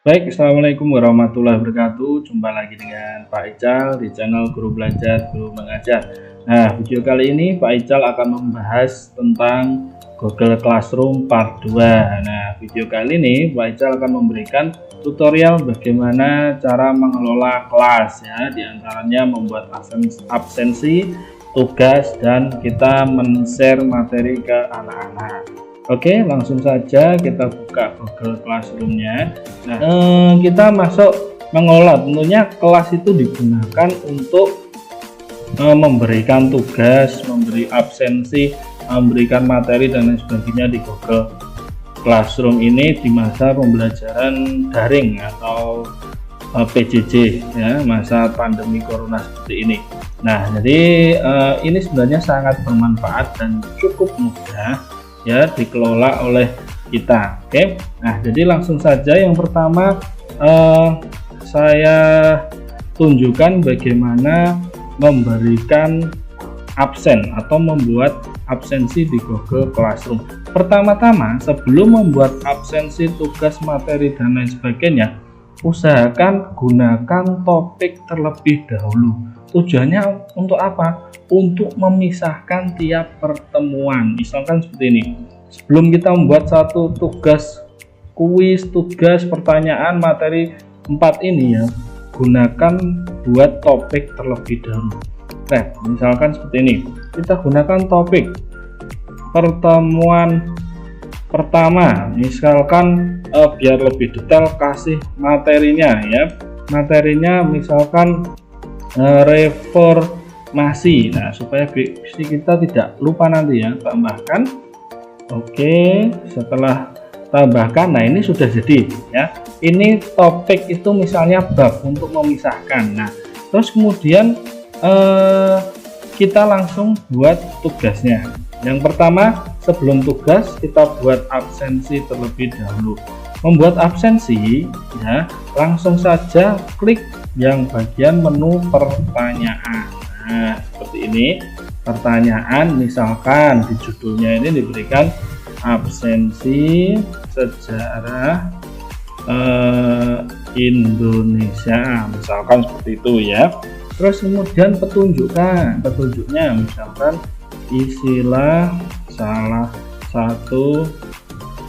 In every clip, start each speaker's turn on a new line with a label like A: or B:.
A: Baik, Assalamualaikum warahmatullahi wabarakatuh. Jumpa lagi dengan Pak Ical di channel Guru Belajar Guru Mengajar. Nah, video kali ini Pak Ical akan membahas tentang Google Classroom Part 2. Nah, video kali ini Pak Ical akan memberikan tutorial bagaimana cara mengelola kelas ya, diantaranya membuat absensi, tugas, dan kita men-share materi ke anak-anak. Oke, langsung saja kita buka Google Classroom-nya. Nah, kita masuk mengelola. Tentunya kelas itu digunakan untuk memberikan tugas, memberi absensi, memberikan materi dan lain sebagainya di Google Classroom ini di masa pembelajaran daring atau PJJ ya, masa pandemi corona seperti ini. Nah, jadi ini sebenarnya sangat bermanfaat dan cukup mudah ya dikelola oleh kita. Oke, nah jadi langsung saja yang pertama saya tunjukkan bagaimana memberikan absen atau membuat absensi di Google Classroom. Pertama-tama sebelum membuat absensi, tugas, materi dan lain sebagainya, usahakan gunakan topik terlebih dahulu. Tujuannya untuk apa? Untuk memisahkan tiap pertemuan. Misalkan seperti ini, sebelum kita membuat satu tugas kuis, tugas, pertanyaan, materi 4 ini ya, gunakan buat topik terlebih dahulu. Nah, misalkan seperti ini, kita gunakan topik pertemuan pertama, misalkan biar lebih detail kasih materinya ya, materinya misalkan reformasi. Nah, supaya kita tidak lupa nanti ya, tambahkan. Oke, setelah tambahkan, nah ini sudah jadi ya, ini topik itu misalnya bab untuk memisahkan. Nah, terus kemudian kita langsung buat tugasnya. Yang pertama, sebelum tugas kita buat absensi terlebih dahulu. Membuat absensi ya, langsung saja klik yang bagian menu pertanyaan. Nah, seperti ini pertanyaan, misalkan di judulnya ini diberikan absensi sejarah Indonesia, misalkan seperti itu ya. Terus kemudian petunjuknya misalkan isilah salah satu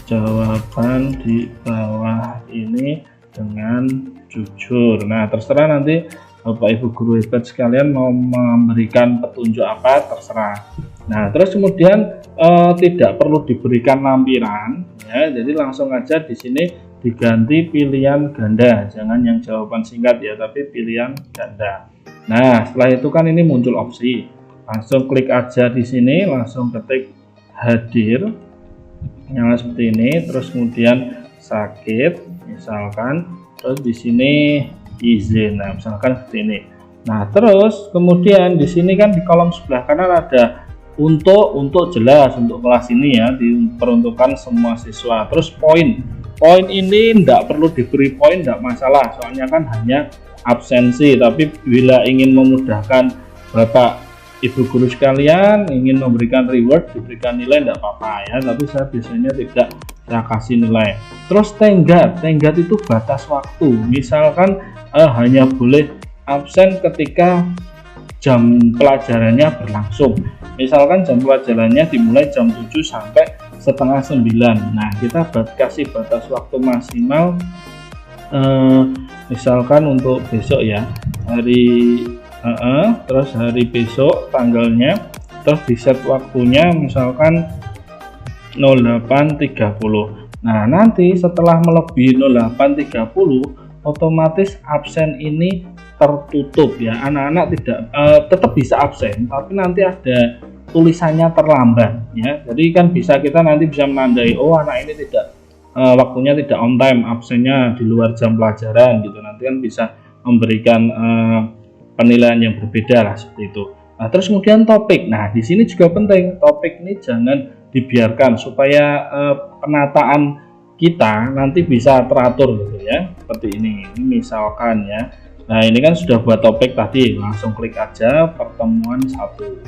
A: jawaban di bawah ini dengan jujur. Nah, terserah nanti Bapak Ibu guru hebat sekalian mau memberikan petunjuk apa, terserah. Nah, terus kemudian tidak perlu diberikan lampiran ya, jadi langsung aja di sini diganti pilihan ganda, jangan yang jawaban singkat ya, tapi pilihan ganda. Nah, setelah itu kan ini muncul opsi, langsung klik aja di sini, langsung ketik hadir yang seperti ini, terus kemudian sakit misalkan, terus di sini izin, nah misalkan seperti ini. Nah, terus kemudian di sini kan di kolom sebelah kanan ada untuk jelas, untuk kelas ini ya, diperuntukkan semua siswa. Terus poin ini tidak perlu diberi poin, tidak masalah, soalnya kan hanya absensi. Tapi bila ingin memudahkan Bapak Ibu guru sekalian, ingin memberikan reward, diberikan nilai, tidak apa-apa ya, tapi saya biasanya tidak saya kasih nilai. Terus tenggat itu batas waktu, misalkan hanya boleh absen ketika jam pelajarannya berlangsung. Misalkan jam pelajarannya dimulai jam 7 sampai setengah 9. Nah, kita kasih batas waktu maksimal misalkan untuk besok ya, terus hari besok tanggalnya, terus di set waktunya misalkan 08.30. Nah, nanti setelah melebihi 08.30 otomatis absen ini tertutup ya, anak-anak tidak tetap bisa absen, tapi nanti ada tulisannya terlambat ya. Jadi kan kita nanti bisa menandai, oh anak ini tidak waktunya tidak on time, absennya di luar jam pelajaran gitu. Nanti kan bisa memberikan penilaian yang berbeda lah seperti itu. Nah, terus kemudian topik. Nah, di sini juga penting, topik ini jangan dibiarkan supaya penataan kita nanti bisa teratur gitu ya, seperti ini. Ini misalkan ya. Nah, ini kan sudah buat topik tadi, langsung klik aja pertemuan 1.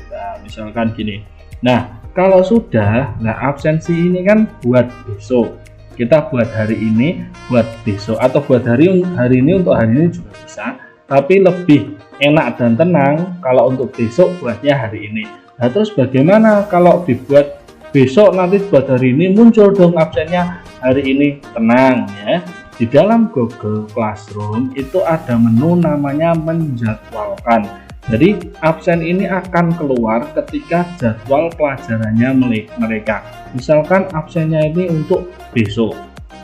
A: Nah, misalkan gini. Nah, kalau sudah, nah absensi ini kan buat besok. Kita buat hari ini, buat besok, atau buat hari ini untuk hari ini juga bisa. Tapi lebih enak dan tenang kalau untuk besok buatnya hari ini. Nah, terus bagaimana kalau dibuat besok, nanti buat hari ini muncul dong absennya hari ini? Tenang ya. Di dalam Google Classroom itu ada menu namanya menjadwalkan. Jadi absen ini akan keluar ketika jadwal pelajarannya mereka. Misalkan absennya ini untuk besok,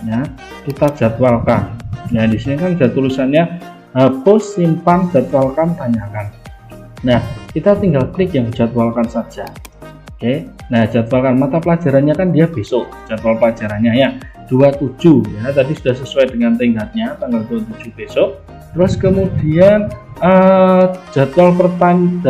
A: ya kita jadwalkan. Nah di sini kan ada tulisannya hapus, simpan, jadwalkan, tanyakan. Nah kita tinggal klik yang jadwalkan saja. Oke, nah jadwalkan mata pelajarannya kan dia besok, jadwal pelajarannya ya 27 ya, tadi sudah sesuai dengan tenggatnya tanggal 27 besok. Terus kemudian jadwalkan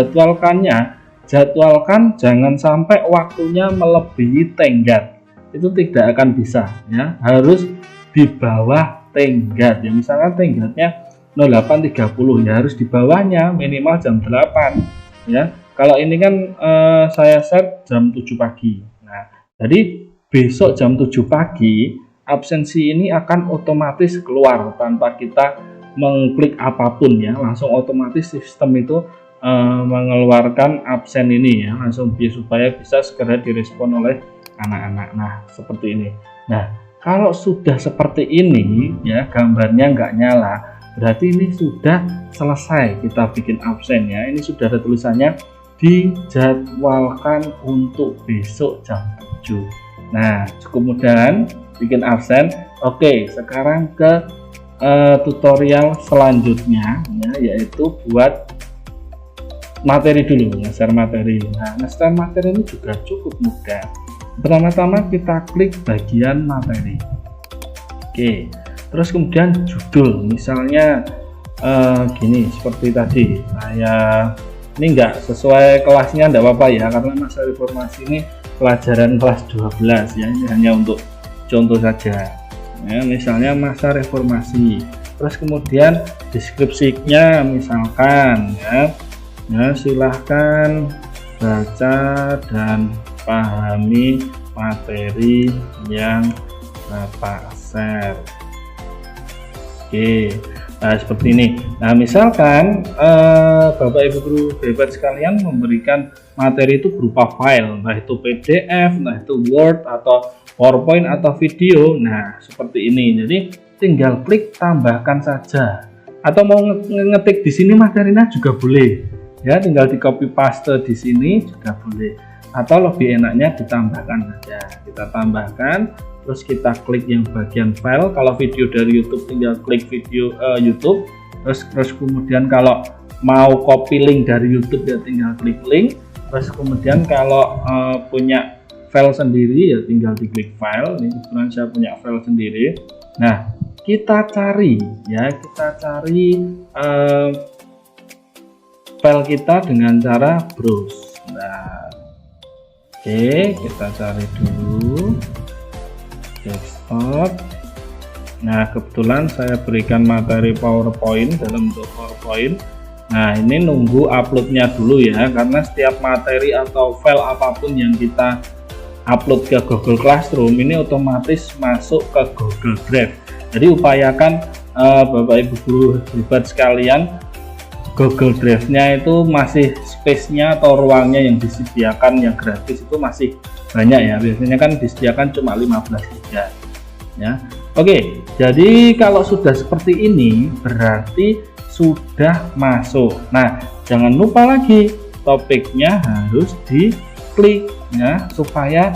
A: jangan sampai waktunya melebihi tenggat, itu tidak akan bisa ya, harus di bawah tenggat ya. Misalkan tenggatnya 08.30 ya, harus di bawahnya minimal jam 8 ya. Kalau ini kan saya set jam 7 pagi. Nah, jadi besok jam 7 pagi absensi ini akan otomatis keluar tanpa kita mengklik apapun ya, langsung otomatis sistem itu mengeluarkan absen ini ya, langsung supaya bisa segera direspon oleh anak-anak. Nah, seperti ini. Nah, kalau sudah seperti ini ya, gambarnya nggak nyala, berarti ini sudah selesai kita bikin absen ya. Ini sudah ada tulisannya dijadwalkan untuk besok jam 7. Nah, cukup mudah kan bikin absen. Oke, sekarang ke tutorial selanjutnya ya, yaitu buat materi dulu, nge-share materi. Nah, nge-share materi ini juga cukup mudah. Pertama-tama kita klik bagian materi. Oke, terus kemudian judul, misalnya gini seperti tadi. Ini enggak sesuai kelasnya, enggak apa-apa ya, karena masa reformasi ini pelajaran kelas 12 ya, ini hanya untuk contoh saja ya. Misalnya masa reformasi, terus kemudian deskripsinya misalkan ya, silahkan baca dan pahami materi yang Bapak share. Oke, nah seperti ini. Nah misalkan Bapak Ibu guru hebat sekalian memberikan materi itu berupa file, entah itu PDF, entah itu Word atau PowerPoint atau video. Nah seperti ini, jadi tinggal klik tambahkan saja, atau mau ngetik di sini materinya juga boleh ya, tinggal di copy paste di sini juga boleh, atau lebih enaknya ditambahkan saja. Kita tambahkan, terus kita klik yang bagian file. Kalau video dari YouTube tinggal klik video YouTube, terus kemudian kalau mau copy link dari YouTube ya tinggal klik link, terus kemudian kalau punya file sendiri ya tinggal diklik file. Ini kebetulan saya punya file sendiri. Nah kita cari file kita dengan cara browse. Nah oke, kita cari dulu desktop. Nah kebetulan saya berikan materi PowerPoint dalam bentuk PowerPoint. Nah ini nunggu uploadnya dulu ya, karena setiap materi atau file apapun yang kita upload ke Google Classroom ini otomatis masuk ke Google Drive. Jadi upayakan Bapak Ibu guru hebat sekalian, Google Drive-nya itu masih space-nya atau ruangnya yang disediakan yang gratis itu masih banyak ya. Biasanya kan disediakan cuma 15 GB ya. Oke, jadi kalau sudah seperti ini berarti sudah masuk. Nah, jangan lupa lagi topiknya harus diklik ya, supaya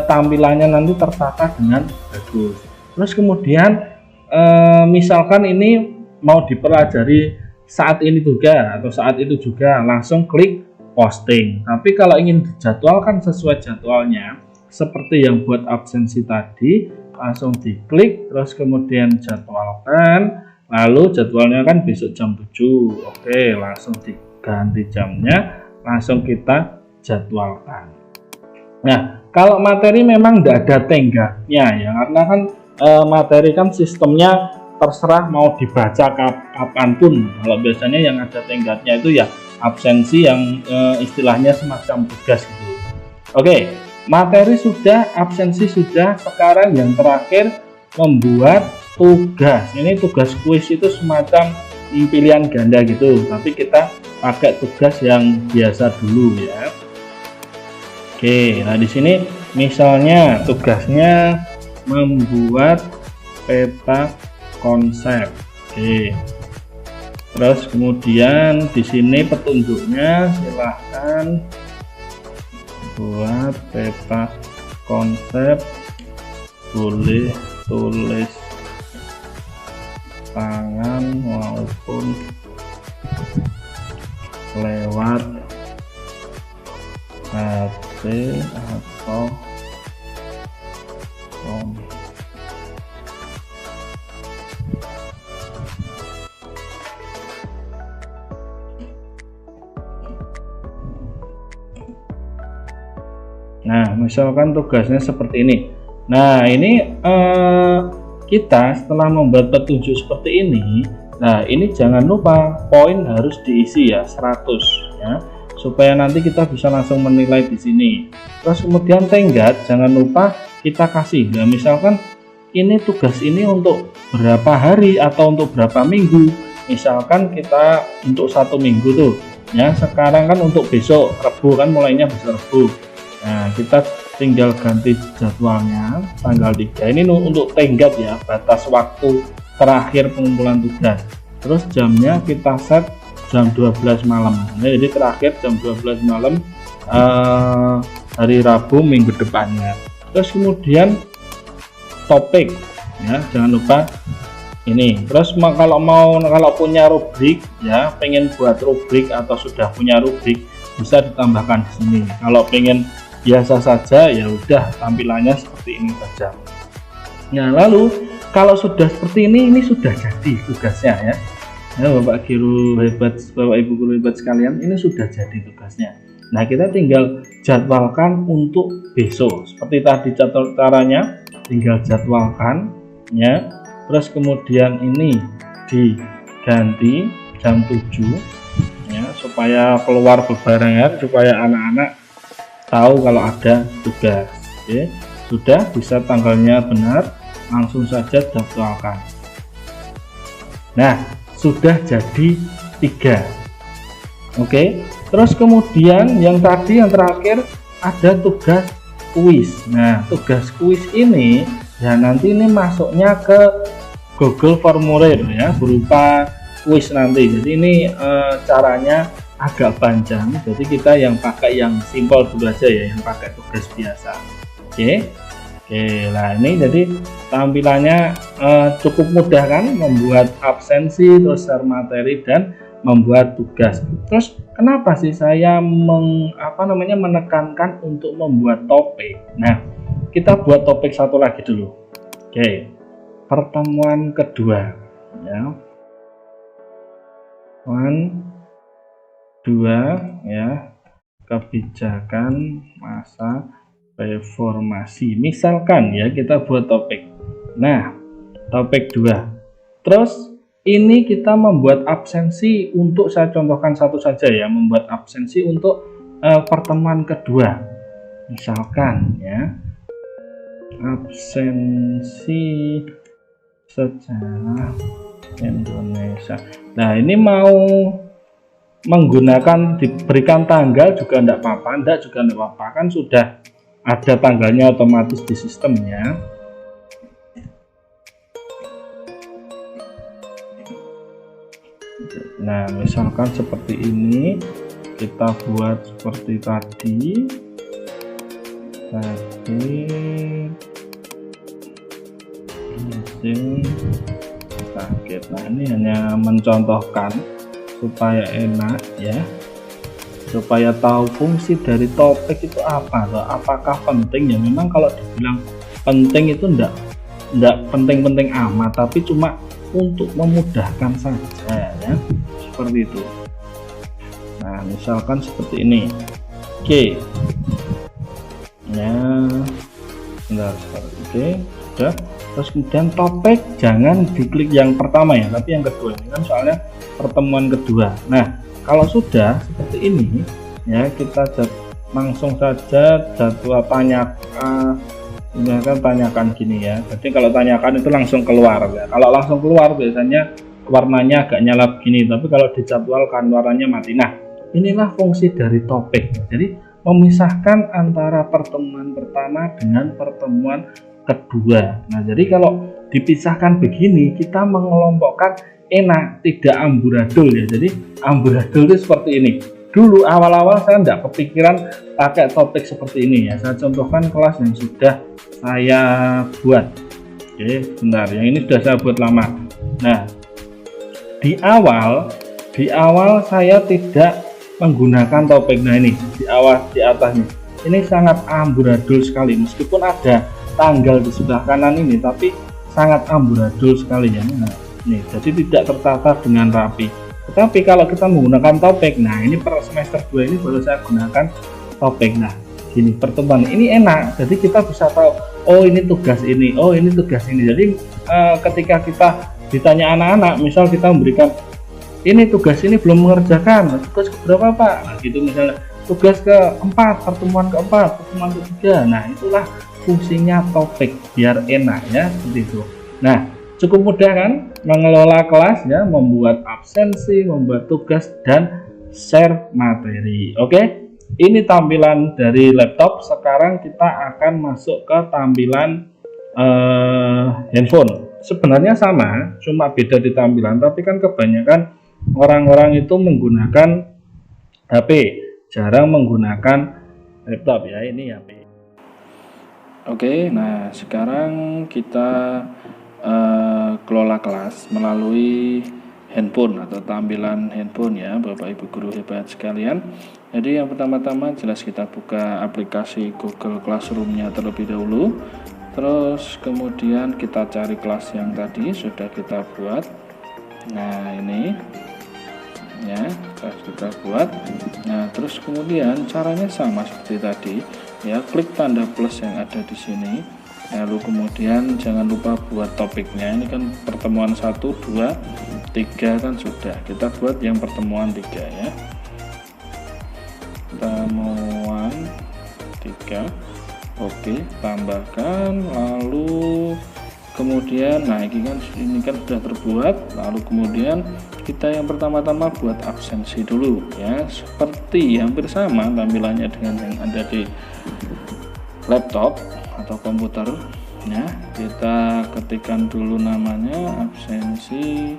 A: tampilannya nanti tertata dengan bagus. Terus kemudian misalkan ini mau dipelajari saat ini juga atau saat itu juga, langsung klik posting. Tapi kalau ingin dijadwalkan sesuai jadwalnya seperti yang buat absensi tadi, langsung diklik terus kemudian jadwalkan, lalu jadwalnya kan besok jam 7. Oke, langsung diganti jamnya, langsung kita jadwalkan. Nah kalau materi memang tidak ada tenggatnya ya, karena kan materi kan sistemnya terserah mau dibaca kapanpun. Kalau biasanya yang ada tenggatnya itu ya absensi yang istilahnya semacam tugas gitu. Oke, materi sudah, absensi sudah, sekarang yang terakhir membuat tugas. Ini tugas kuis itu semacam pilihan ganda gitu, tapi kita pakai tugas yang biasa dulu ya. Oke, nah di sini misalnya tugasnya membuat peta konsep. Oke. Terus kemudian di sini petunjuknya silahkan buat peta konsep, boleh tulis tangan maupun lewat HP atau phone. Nah, misalkan tugasnya seperti ini. Nah, ini kita setelah membuat petunjuk seperti ini, nah ini jangan lupa poin harus diisi ya 100 ya, supaya nanti kita bisa langsung menilai di sini. Terus kemudian tenggat jangan lupa kita kasih. Nah, misalkan ini tugas ini untuk berapa hari atau untuk berapa minggu. Misalkan kita untuk 1 minggu tuh ya, sekarang kan untuk besok Rabu, kan mulainya besok Rabu. Nah, kita tinggal ganti jadwalnya tanggal 3. Ini untuk tenggat ya, batas waktu terakhir pengumpulan tugas. Terus jamnya kita set jam 12 malam. Nah, jadi terakhir jam 12 malam hari Rabu minggu depannya. Terus kemudian topik ya, jangan lupa ini. Terus kalau punya rubrik ya, pengen buat rubrik atau sudah punya rubrik, bisa ditambahkan di sini. Kalau pengen biasa saja ya udah tampilannya seperti ini saja. Nah, lalu kalau sudah seperti ini sudah jadi tugasnya ya. Ya, Bapak guru hebat, Bapak Ibu guru hebat sekalian, ini sudah jadi tugasnya. Nah, kita tinggal jadwalkan untuk besok. Seperti tadi caranya, tinggal jadwalkan ya. Terus kemudian ini diganti jam 7 ya, supaya keluar berbarengan, supaya anak-anak tahu kalau ada tugas. Oke, sudah bisa tanggalnya benar, langsung saja jadwalkan. Nah, sudah jadi 3. Oke, terus kemudian yang terakhir ada tugas kuis. Nah, tugas kuis ini ya nanti ini masuknya ke Google Formulir ya, berupa kuis nanti. Jadi ini caranya agak panjang, jadi kita yang pakai yang simpel dulu aja ya, yang pakai tugas biasa. Oke, nah ini jadi tampilannya cukup mudah kan, membuat absensi, terus share materi dan membuat tugas. Terus kenapa sih saya menekankan untuk membuat topik? Nah, kita buat topik satu lagi dulu. Oke, pertemuan kedua ya, 2 ya, kebijakan masa reformasi. Misalkan ya, kita buat topik. Nah, topik 2. Terus ini kita membuat absensi untuk, saya contohkan satu saja ya, membuat absensi untuk pertemuan kedua. Misalkan ya, absensi sejarah Indonesia. Nah, ini mau menggunakan diberikan tanggal juga enggak apa-apa, kan sudah ada tanggalnya otomatis di sistemnya. Nah, misalkan seperti ini, kita buat seperti tadi izin sakit. Nah, ini hanya mencontohkan supaya enak ya, supaya tahu fungsi dari topik itu apa, apakah penting ya. Memang kalau dibilang penting itu enggak penting-penting amat, tapi cuma untuk memudahkan saja ya, seperti itu. Nah, misalkan seperti ini. Oke ya, oke, sudah. Terus kemudian topik jangan diklik yang pertama ya, tapi yang kedua. Ini kan soalnya pertemuan kedua. Nah, kalau sudah seperti ini ya, kita langsung saja jadwal tanyakan gini ya. Jadi kalau tanyakan itu langsung keluar ya. Kalau langsung keluar biasanya warnanya agak nyala begini, tapi kalau dijadwalkan warnanya mati. Nah, inilah fungsi dari topik. Jadi memisahkan antara pertemuan pertama dengan pertemuan kedua. Nah, jadi kalau dipisahkan begini, kita mengelompokkan enak, tidak amburadul ya. Jadi amburadul itu seperti ini. Dulu awal-awal saya tidak kepikiran pakai topik seperti ini ya. Saya contohkan kelas yang sudah saya buat. Oke, bentar. Yang ini sudah saya buat lama. Nah, di awal saya tidak menggunakan topik. Nah, ini di atasnya. Ini sangat amburadul sekali. Meskipun ada tanggal di sebelah kanan ini, tapi sangat amburadul sekali ya. Nah, ini jadi tidak tertata dengan rapi. Tetapi kalau kita menggunakan topik, nah ini per semester 2 ini baru saya gunakan topik. Nah, gini pertemuan ini enak. Jadi kita bisa tahu, oh ini tugas ini, oh ini tugas ini. Jadi ketika kita ditanya anak-anak, misal kita memberikan ini tugas ini belum mengerjakan, tugas keberapa Pak? Nah, gitu misalnya tugas keempat, pertemuan keempat, pertemuan ketiga. Nah, itulah fungsinya topik biar enak ya, seperti itu. Nah, cukup mudah kan mengelola kelas ya, membuat absensi, membuat tugas, dan share materi. Oke, ini tampilan dari laptop. Sekarang kita akan masuk ke tampilan handphone. Sebenarnya sama, cuma beda di tampilan, tapi kan kebanyakan orang-orang itu menggunakan HP, jarang menggunakan laptop ya. Ini HP. Oke, nah sekarang kita kelola kelas melalui handphone atau tampilan handphone ya, Bapak Ibu guru hebat sekalian. Jadi yang pertama-tama jelas kita buka aplikasi Google Classroom-nya terlebih dahulu. Terus kemudian kita cari kelas yang tadi sudah kita buat. Nah, ini ya, kita buat. Nah, terus kemudian caranya sama seperti tadi ya, klik tanda plus yang ada di sini. Lalu kemudian jangan lupa buat topiknya. Ini kan pertemuan 1, 2, 3 kan sudah. Kita buat yang pertemuan 3 ya. Pertemuan 3. Oke, tambahkan. Lalu kemudian nah ini kan sudah terbuat. Lalu kemudian kita yang pertama-tama buat absensi dulu ya. Seperti hampir sama tampilannya dengan yang ada di laptop atau komputer ya. Kita ketikkan dulu namanya, absensi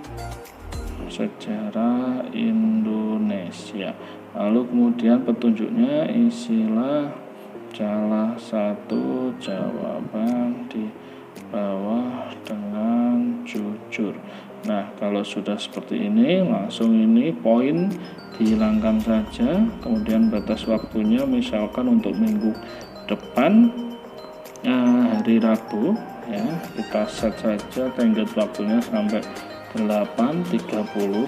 A: sejarah Indonesia. Lalu kemudian petunjuknya isilah salah satu jawaban di bawah dengan jujur. Nah, kalau sudah seperti ini, langsung ini poin dihilangkan saja. Kemudian batas waktunya misalkan untuk minggu depan hari Rabu ya, kita set saja tenggat waktunya sampai 8.30.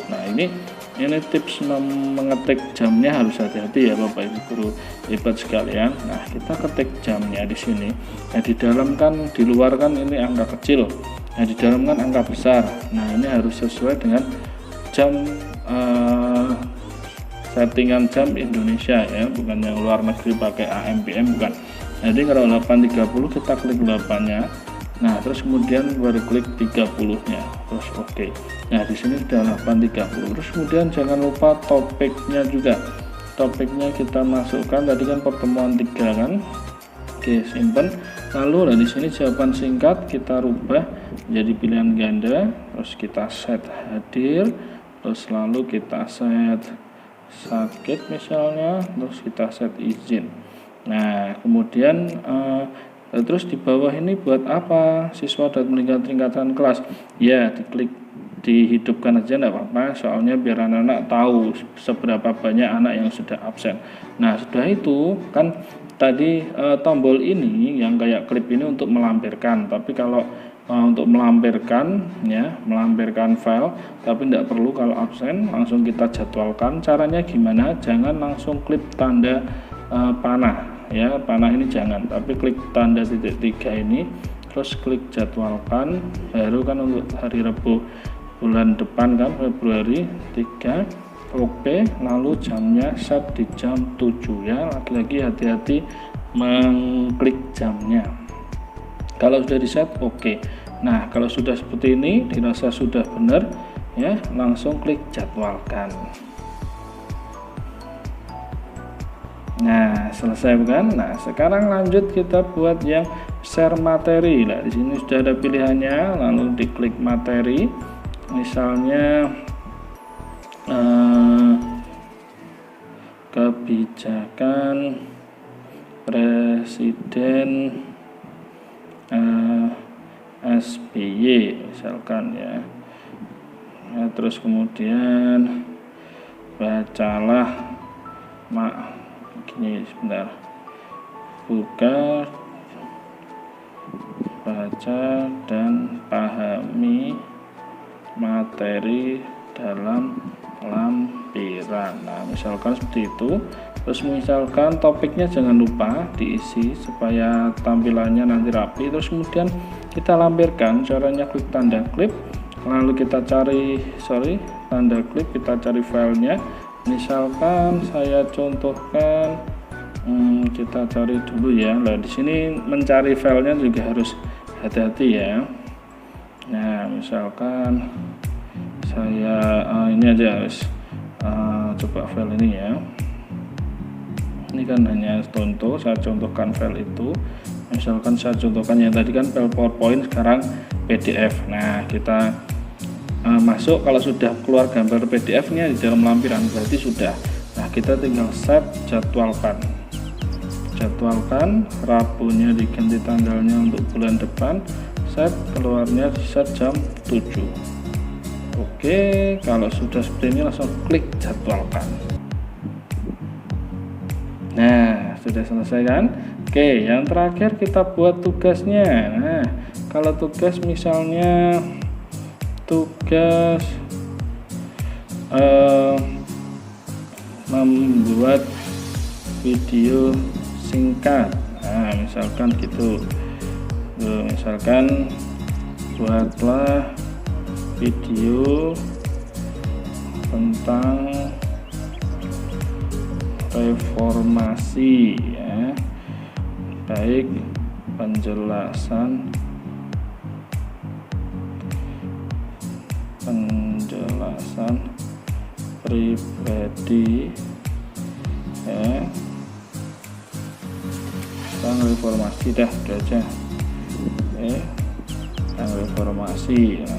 A: Nah, ini tips mengetik jamnya harus hati-hati ya Bapak Ibu guru hebat sekalian. Nah, kita ketik jamnya di sini. Nah, di dalam kan, di luar kan ini angka kecil. Nah, di dalam kan angka besar. Nah, ini harus sesuai dengan jam settingan jam Indonesia ya, bukan yang luar negeri pakai AM PM, bukan. Jadi kalau 8.30 kita klik 8-nya. Nah, terus kemudian baru klik 30-nya. Terus oke. Nah, di sini sudah 8.30. Terus kemudian jangan lupa topiknya juga. Topiknya kita masukkan tadi kan pertemuan 3 kan. Oke, simpen. Lalu di sini jawaban singkat kita rubah jadi pilihan ganda. Terus kita set hadir. Terus lalu kita set sakit misalnya. Terus kita set izin. Nah, kemudian terus di bawah ini buat apa? Siswa dan meningkat tingkatan kelas. Ya, diklik dihidupkan aja enggak apa-apa, soalnya biar anak-anak tahu seberapa banyak anak yang sudah absen. Nah, sudah itu kan tadi tombol ini yang kayak klip ini untuk melampirkan. Tapi kalau untuk melampirkan ya, melampirkan file, tapi tidak perlu kalau absen, langsung kita jadwalkan. Caranya gimana? Jangan langsung klik tanda panah ya, panah ini jangan, tapi klik tanda titik 3 ini, terus klik jadwalkan. Baru kan untuk hari Rabu bulan depan kan, Februari 3, Oke, lalu jamnya set di jam 7 ya. Lagi-lagi hati-hati mengklik jamnya. Kalau sudah di set, oke. Nah, kalau sudah seperti ini dirasa sudah benar ya, langsung klik jadwalkan. Nah, selesai bukan? Nah, sekarang lanjut kita buat yang share materi. Nah, di sini sudah ada pilihannya, lalu diklik materi. Misalnya kebijakan Presiden SBY misalkan ya. Terus kemudian bacalah gini, sebentar, buka, baca dan pahami materi dalam lampiran. Nah, misalkan seperti itu. Terus misalkan topiknya jangan lupa diisi supaya tampilannya nanti rapi. Terus kemudian kita lampirkan, caranya klik tanda klip, lalu kita cari tanda klip, kita cari filenya. Misalkan saya contohkan, kita cari dulu ya. Nah, di sini mencari filenya juga harus hati-hati ya. Nah, misalkan saya ini aja guys, coba file ini ya. Ini kan hanya contoh, saya contohkan file itu. Misalkan saya contohkan yang tadi kan file PowerPoint, sekarang PDF. Nah, kita masuk, kalau sudah keluar gambar PDF-nya di dalam lampiran berarti sudah. Nah, kita tinggal set jadwalkan. Jadwalkan, Rabunya diganti tanggalnya untuk bulan depan. Set, keluarnya di set jam 7. Oke, kalau sudah seperti ini langsung klik jadwalkan. Nah, sudah selesai kan? Oke, yang terakhir kita buat tugasnya. Nah, kalau tugas misalnya tugas membuat video singkat. Nah, misalkan gitu. Misalkan buatlah video tentang reformasi ya, baik penjelasan pribadi ya tentang reformasi, dah itu aja tentang reformasi ya.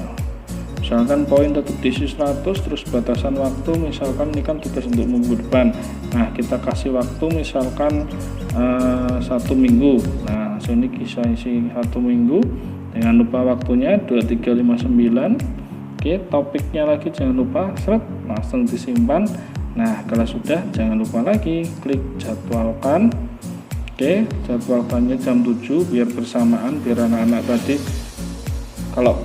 A: Misalkan poin tetap diisi 100, terus batasan waktu misalkan ini kan tugas untuk minggu depan. Nah, kita kasih waktu misalkan 1 minggu. Nah, langsung ini bisa isi 1 minggu. Jangan lupa waktunya 2359. Oke, topiknya lagi jangan lupa, langsung disimpan. Nah, kalau sudah jangan lupa lagi klik jadwalkan. Oke, jadwalkannya jam 7 biar bersamaan, biar anak-anak tadi kalau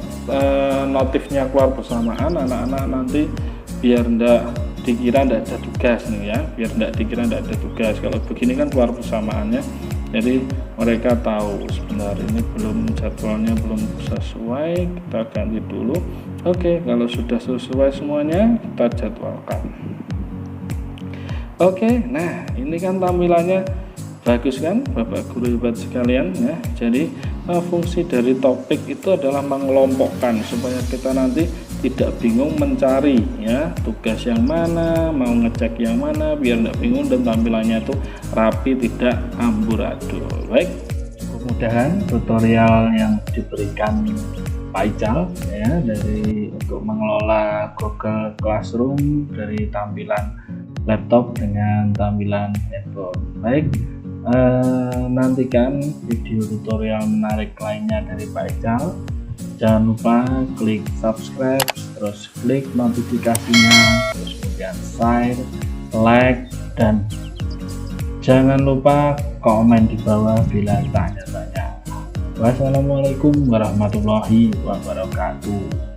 A: notifnya keluar bersamaan, anak-anak nanti biar ndak dikira ndak ada tugas nih ya, biar ndak dikira ndak ada tugas. Kalau begini kan keluar bersamaannya, jadi mereka tahu sebentar ini jadwalnya belum sesuai, kita ganti dulu. Oke, kalau sudah sesuai semuanya kita jadwalkan. Oke, nah ini kan tampilannya bagus kan Bapak Guru hebat sekalian ya. Jadi fungsi dari topik itu adalah mengelompokkan supaya kita nanti tidak bingung mencari ya tugas yang mana, mau ngecek yang mana, biar tidak bingung dan tampilannya itu rapi, tidak amburadul. Baik, mudah-mudahan tutorial yang diberikan Pak Ical ya dari untuk mengelola Google Classroom dari tampilan laptop dengan tampilan handphone. Baik, nantikan video tutorial menarik lainnya dari Pak Ical. Jangan lupa klik subscribe, terus klik notifikasinya, terus kemudian share, like, dan jangan lupa komen di bawah bila tanya-tanya. Wassalamualaikum warahmatullahi wabarakatuh.